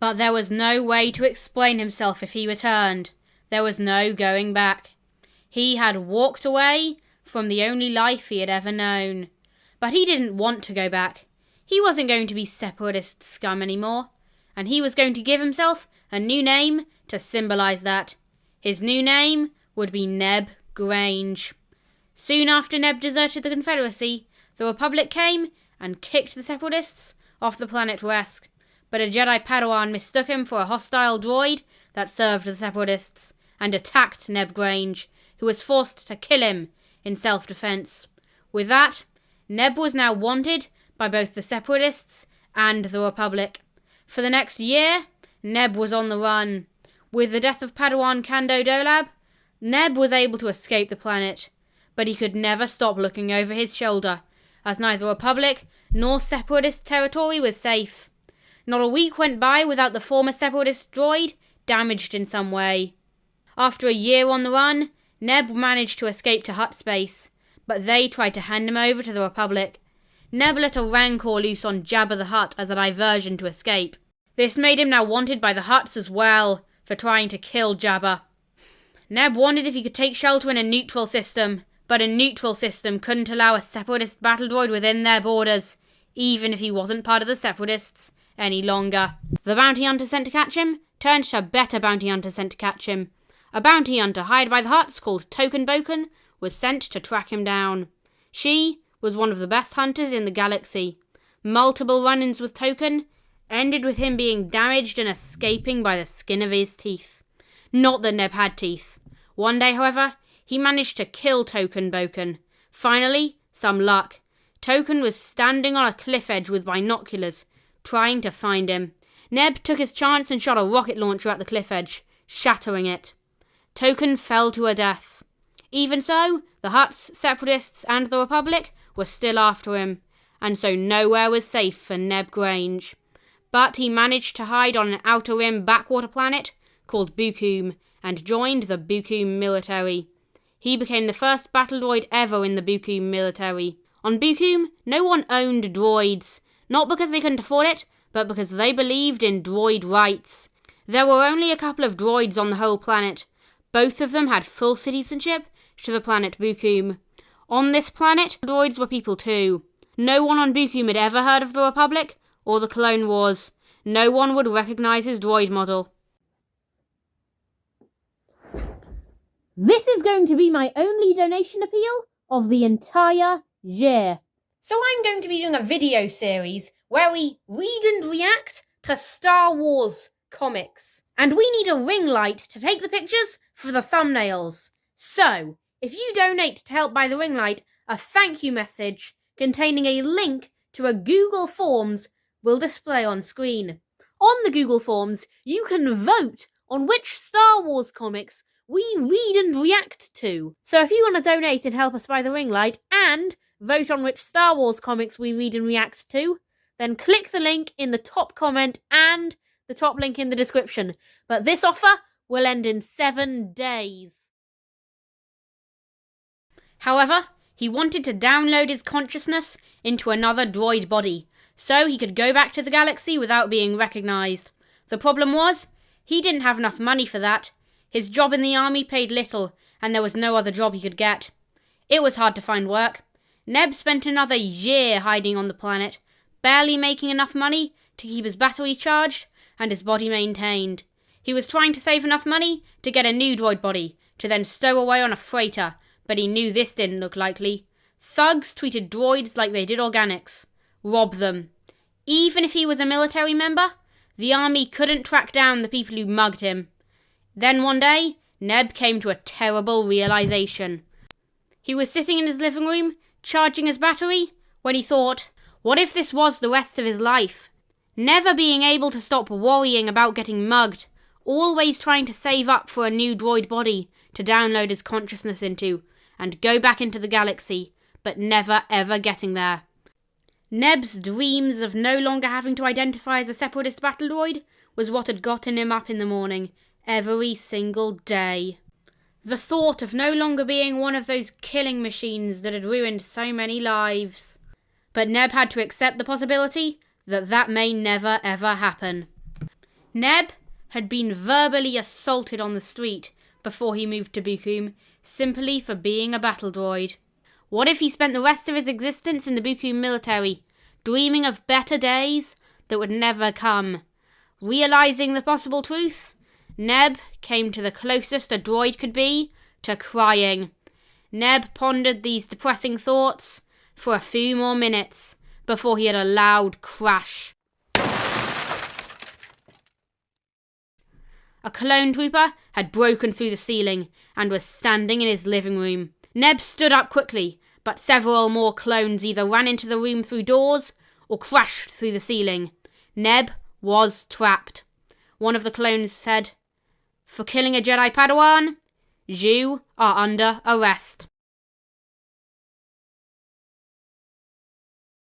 But there was no way to explain himself if he returned. There was no going back. He had walked away from the only life he had ever known. But he didn't want to go back. He wasn't going to be separatist scum anymore. And he was going to give himself a new name to symbolise that. His new name would be Neb Grange. Soon after Neb deserted the Confederacy, the Republic came and kicked the separatists off the planet Resk. But a Jedi Padawan mistook him for a hostile droid that served the separatists and attacked Neb Grange, who was forced to kill him in self-defense. With that, Neb was now wanted by both the separatists and the Republic. For the next year, Neb was on the run. With the death of Padawan Kando Dolab, Neb was able to escape the planet, but he could never stop looking over his shoulder, as neither Republic nor separatist territory was safe. Not a week went by without the former separatist droid damaged in some way. After a year on the run, Neb managed to escape to Hutt space, but they tried to hand him over to the Republic. Neb let a rancor loose on Jabba the Hutt as a diversion to escape. This made him now wanted by the Hutts as well, for trying to kill Jabba. Neb wondered if he could take shelter in a neutral system, but a neutral system couldn't allow a separatist battle droid within their borders, even if he wasn't part of the separatists any longer. The bounty hunter sent to catch him turned to a better bounty hunter sent to catch him. A bounty hunter hired by the Hutts called Token Boken was sent to track him down. She was one of the best hunters in the galaxy. Multiple run-ins with Token ended with him being damaged and escaping by the skin of his teeth. Not that Neb had teeth. One day, however, he managed to kill Token Boken. Finally, some luck. Token was standing on a cliff edge with binoculars, trying to find him. Neb took his chance and shot a rocket launcher at the cliff edge, shattering it. Token fell to her death. Even so, the Hutts, Separatists, and the Republic were still after him, and so nowhere was safe for Neb Grange. But he managed to hide on an outer rim backwater planet called Bukum, and joined the Bukum military. He became the first battle droid ever in the Bukum military. On Bukum, no one owned droids, not because they couldn't afford it, but because they believed in droid rights. There were only a couple of droids on the whole planet. Both of them had full citizenship to the planet Bukum. On this planet, droids were people too. No one on Bukum had ever heard of the Republic or the Clone Wars. No one would recognise his droid model. This is going to be my only donation appeal of the entire year. So I'm going to be doing a video series where we read and react to Star Wars comics. And we need a ring light to take the pictures for the thumbnails. So, if you donate to help buy the ring light, a thank you message containing a link to a Google Forms will display on screen. On the Google Forms, you can vote on which Star Wars comics we read and react to. So if you want to donate and help us buy the ring light and vote on which Star Wars comics we read and react to, then click the link in the top comment and the top link in the description. But this offer will end in 7 days. However, he wanted to download his consciousness into another droid body, so he could go back to the galaxy without being recognised. The problem was, he didn't have enough money for that. His job in the army paid little, and there was no other job he could get. It was hard to find work. Neb spent another year hiding on the planet, barely making enough money to keep his battery charged and his body maintained. He was trying to save enough money to get a new droid body, to then stow away on a freighter, but he knew this didn't look likely. Thugs treated droids like they did organics. Rob them. Even if he was a military member, the army couldn't track down the people who mugged him. Then one day, Neb came to a terrible realization. He was sitting in his living room, charging his battery, when he thought, what if this was the rest of his life? Never being able to stop worrying about getting mugged, always trying to save up for a new droid body to download his consciousness into, and go back into the galaxy, but never ever getting there. Neb's dreams of no longer having to identify as a separatist battle droid was what had gotten him up in the morning, every single day. The thought of no longer being one of those killing machines that had ruined so many lives. But Neb had to accept the possibility that that may never ever happen. Neb had been verbally assaulted on the street before he moved to Bukum, simply for being a battle droid. What if he spent the rest of his existence in the Bukum military, dreaming of better days that would never come? Realizing the possible truth, Neb came to the closest a droid could be to crying. Neb pondered these depressing thoughts for a few more minutes before he had a loud crash. A clone trooper had broken through the ceiling and was standing in his living room. Neb stood up quickly, but several more clones either ran into the room through doors or crashed through the ceiling. Neb was trapped. One of the clones said, "For killing a Jedi Padawan, you are under arrest."